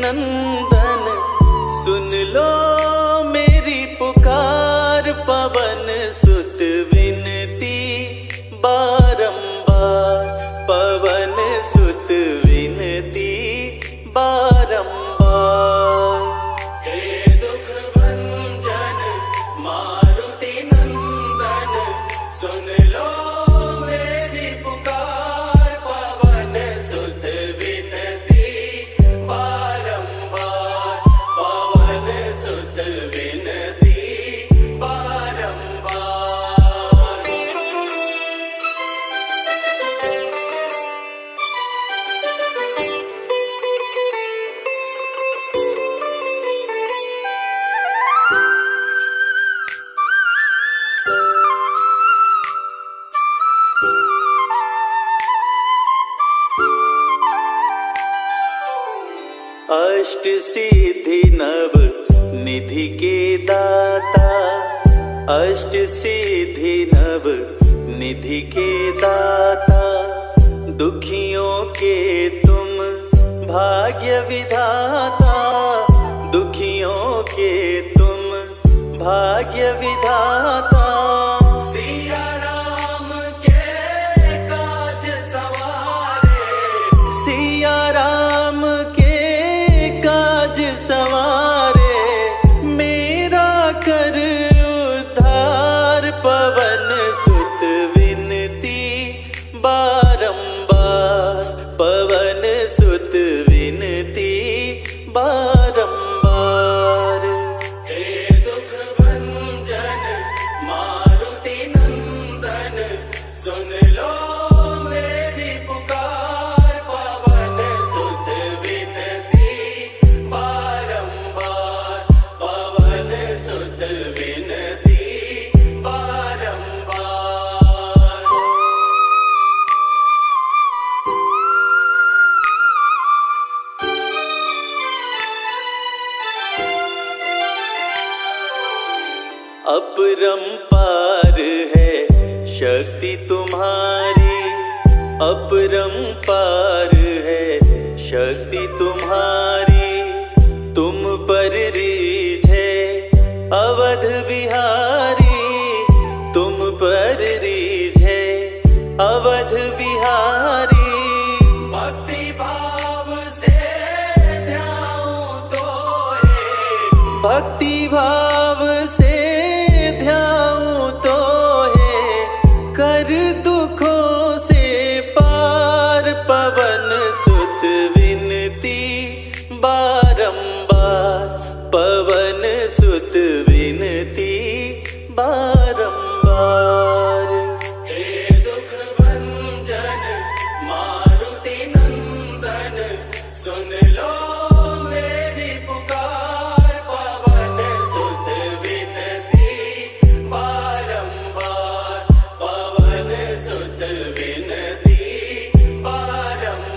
नंदन सुन लो मेरी पुकार, पवन सुत विनती बारंबार, पवन सुत विनती बारंबार। हे दुख भंजन मारुति नंदन सुन लो मेरी पुकार, पवन सुत विनती बारंबार, पवन सुत विनती बारंबार। अष्ट सिद्धि नव निधि के दाता, अष्ट सिद्धि नव निधि के दाता, दुखियों के तुम भाग्य विधाता, दुखियों के तुम भाग्य विधाता। सिया राम के काज सवारे, सिया राम के काज सवारे, मेरा कर उद्धार, पवन सुत विनती बारंबार, पवन सुत विनती बारंबार। हे दुख भंजन मारुति नंदन सुन लो मेरी पुकार, पवन सुत विनती बारंबार, पवन सुत विनती बारंबार। अपरंपार है शक्ति तुम्हारी, अपरंपार है शक्ति तुम्हारी, तुम पर रीझे अवध बिहारी, तुम पर रीझे अवध बिहारी। भक्ति भाव से ध्याऊं तो है, भक्ति भाव से ध्याऊं तो है, कर दुखों से पार, पवन सुत विनती बारंबार, पवन सुत विनती बारंबार। हे दुख भंजन मारुति नंदन सुन लो मेरी पुकार, पवन सुत विनती बारंबार, पवन सुत विनती बारंबार।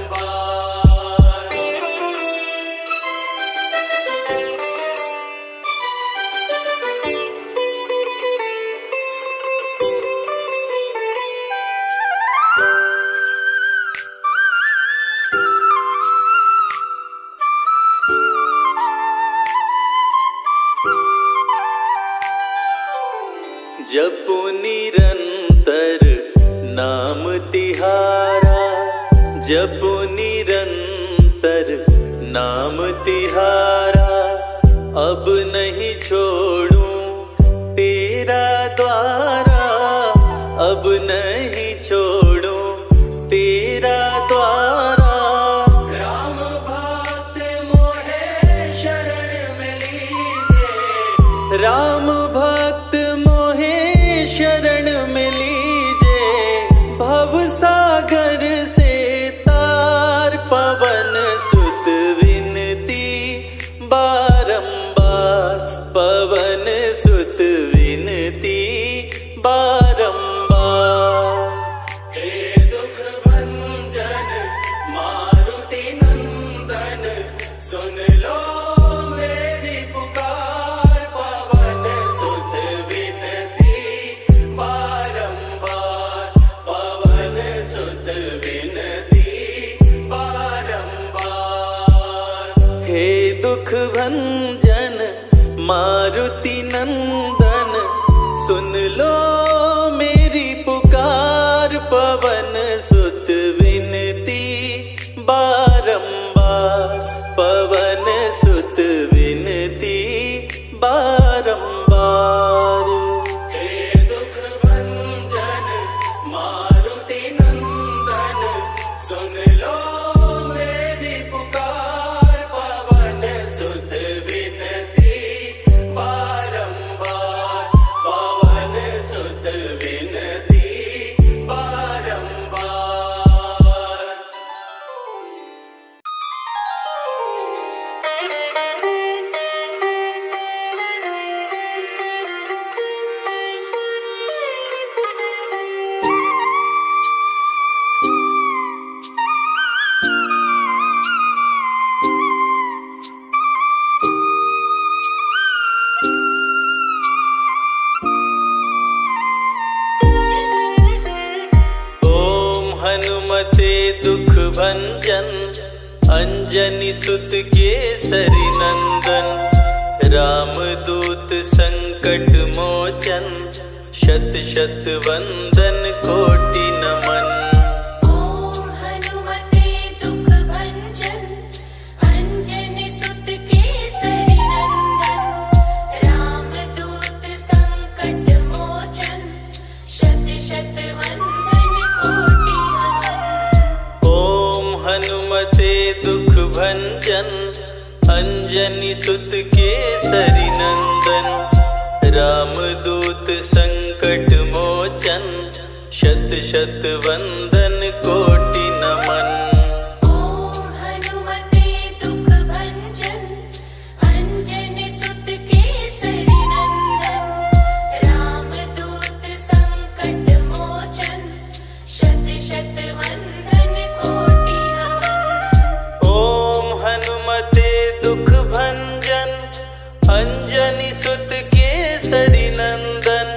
जपो निरंतर नाम तिहारा, जपो निरंतर नाम तिहारा, अब नहीं छोड़ूं तेरा द्वारा, अब नहीं छोड़ूं तेरा द्वारा। राम भक्त मोहे शरण में लीजे, राम भक्त मोहे शरण में लीजे, भव सागर से तार, पवन सुत विनती बारंबार, पवन सुत विनती बारंबार। हे दुख भंजन मारुति नंदन सुन लो मेरी पुकार, पवन सुत विनती बारंबार, पवन सुत विनती बारंबार। हे मारुति नंदन सुन लो मेरी पुकार, पवन सुत विनती बारंबार, पवन सुत विनती बारंबार। हे दुख भंजन मारुति नंदन सुन लो मेरी पुकार, पवन सुत विनती बारंबार, पवन सुत विनती बारंबार। हनुमते दुख भंजन अंजनी सुत केसरी नंदन, रामदूत संकट मोचन, शत शत वंदन कोटि नमन। ओम हनुमते दुख भंजन अंजनी सुत केसरी नंदन, रामदूत संकट मोचन, शत शत वंदन कोटि नमन। ओम हनुमते दुख भंजन अंजनी सुत केसरी नंदन, रामदूत संकट मोचन, शत शत वंदन कोटि नमन। ओम हनुमते दुख भंजन अंजनी सुत केसरी नंदन, रामदूत संकट मोचन, शत शत वंदन कोटि नमन। ओम हनुमते दुख भंजन अंजनी सुत केसरी नंदन,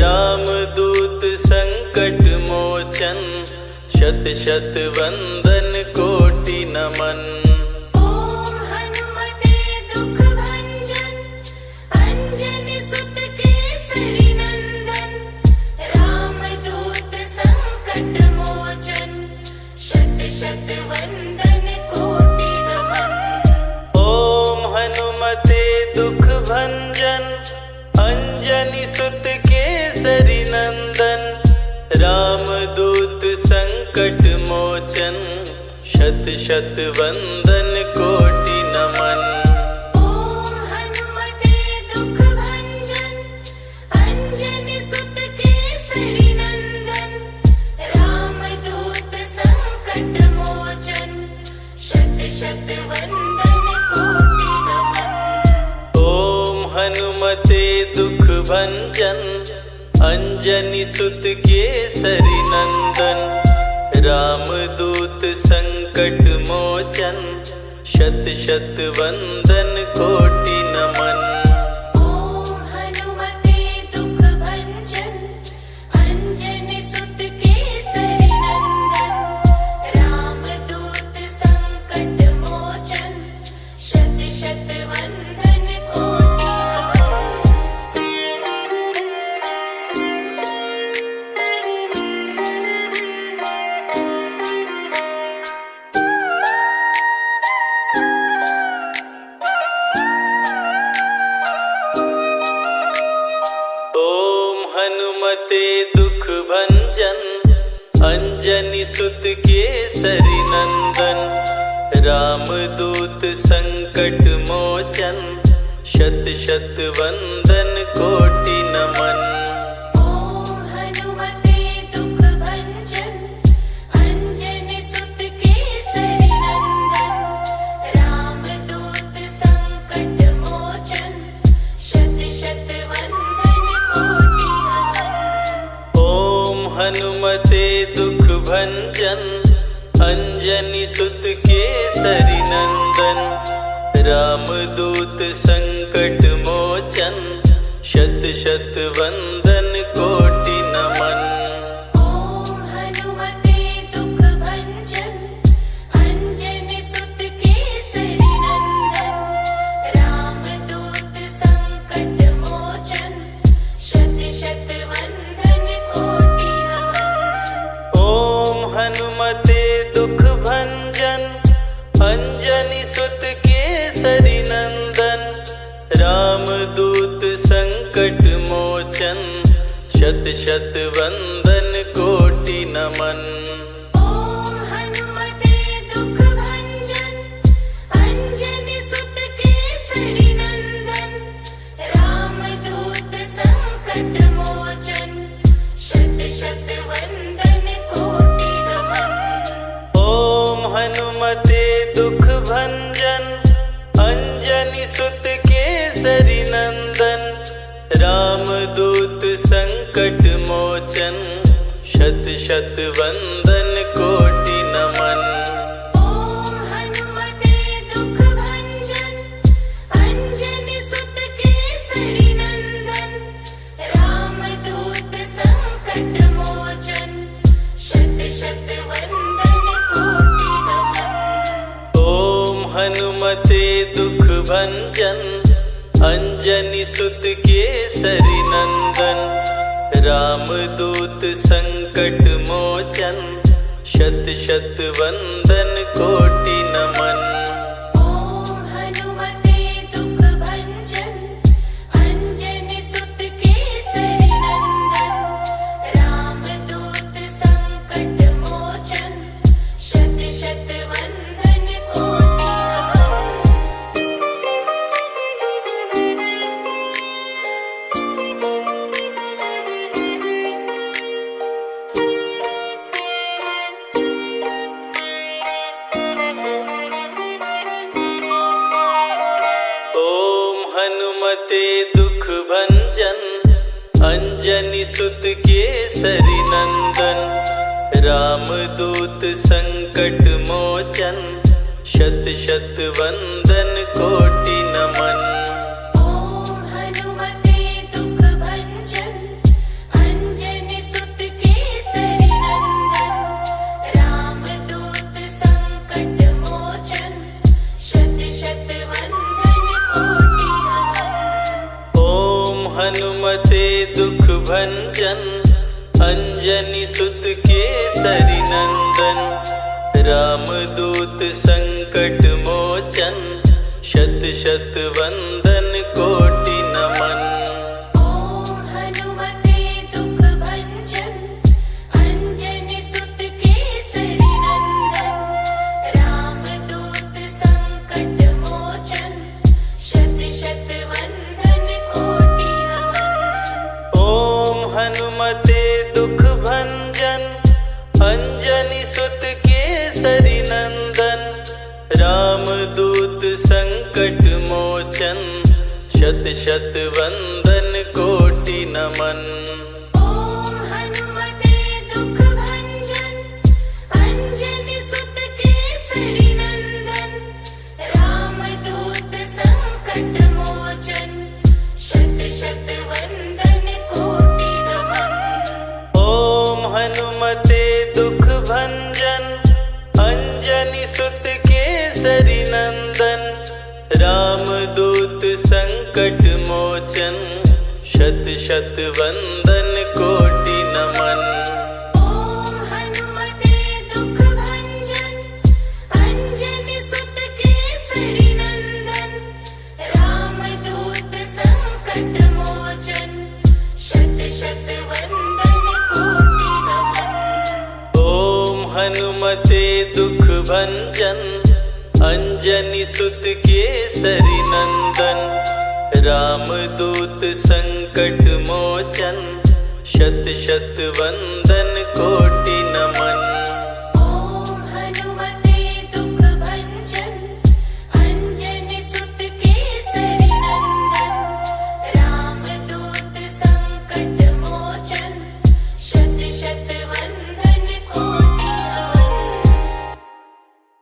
रामदूत संकट मोचन, शत शत वंदन कोटि नमन। ओम हनुमते दुख भंजन अंजनी सुत केसरी नंदन, रामदूत संकट मोचन, शत शत वंदन कोटि नमन। ओम हनुमते दुख भंजन अंजनी सुत केसरी नंदन, रामदूत संकट मोचन, शत शत वंदन कोटि नमन। ओम हनुमते दुख भंजन अंजनी सुत केसरी नंदन, रामदूत संकट मोचन, शत शत वंदन कोटि नमन। ओम हनुमते दुख भंजन अंजनी सुत केसरी नंदन, रामदूत संकट मोचन, शत शत वंदन कोटि नमन। ओम हनुमते दुख भंजन अंजनी सुत केसरी नंदन, रामदूत संकट मोचन, शत शत वंदन कोटि नमन। ओम हनुमते दुख भंजन अंजनी सुत केसरी नंदन, रामदूत संकट मोचन, शत शत वंदन कोटि नमन। ओम हनुमते दुख भंजन अंजनी सुत केसरी नंदन, रामदूत संकट मोचन, शत शत वंदन कोटि नमन। ओम हनुमते दुख भंजन अंजनी सुत केसरी नंदन, रामदूत संकट मोचन, शत शत वंदन कोटि नमन। ओम हनुमते दुख भंजन अंजनी सुत केसरी नंदन, रामदूत संकट रामदूत संकट मोचन, शत शत वंदन कोटि नमन। ओम हनुमते दुख भंजन, अंजनी सुत केसरी नंदन। रामदूत संकट मोचन, शत शत वंदन कोटि नमन। ओम हनुमते दुख भंजन, अंजनी सुत केसरी नंदन। रामदूत संकट मोचन, शत शत वंदन कोटि नमन। ओम हनुमते दुख भंजन, अंजनी सुत केसरी नंदन। रामदूत संकट मोचन, शत शत वंदन कोटि नमन। ओम हनुमते दुख भंजन, अंजनी सुत केसरी नंदन। रामदूत संकट मोचन, शत शत वंदन कोटि नमन। ओम हनुमते दुख भंजन, अंजनी सुत केसरी नंदन। रामदूत संकट मोचन, शत शत वंदन कोटि ओम हनुमते दुख भंजन, अंजनी सुत केसरी नंदन। रामदूत संकट मोचन, शत शत वंदन कोटि नमन। ओम हनुमते दुख भंजन, अंजनी सुत केसरी नंदन। रामदूत संकट मोचन, शत शत वंदन कोटि नमन। ओम हनुमते दुख भंजन, अंजनी सुत केसरी नंदन। रामदूत संकट मोचन, शत शत वंदन कोटि नमन। ओम हनुमते दुख भंजन, अंजनी सुत केसरी नंदन। रामदूत संकट मोचन, शत शत वंदन कोटि नमन। ओम हनुमते दुख भंजन, अंजनी सुत केसरी नंदन। रामदूत संकट मोचन, शत शत वंदन कोटि नमन। ओम हनुमते दुख भंजन, अंजनी सुत केसरी नंदन। रामदूत संकट मोचन, शत शत वंदन कोटि नमन। ओम हनुमते दुख भंजन, अंजनी सुत केसरी नंदन। रामदूत संकट मोचन, शत शत वंदन कोटि नमन। ओम हनुमते दुख भंजन, अंजनी सुत केसरी नंदन। रामदूत संकट मोचन, शत शत वंदन कोटि नमन। ओम हनुमते दुख भंजन, अंजनी सुत केसरी नंदन। रामदूत संकट मोचन, शत शत वंदन कोटि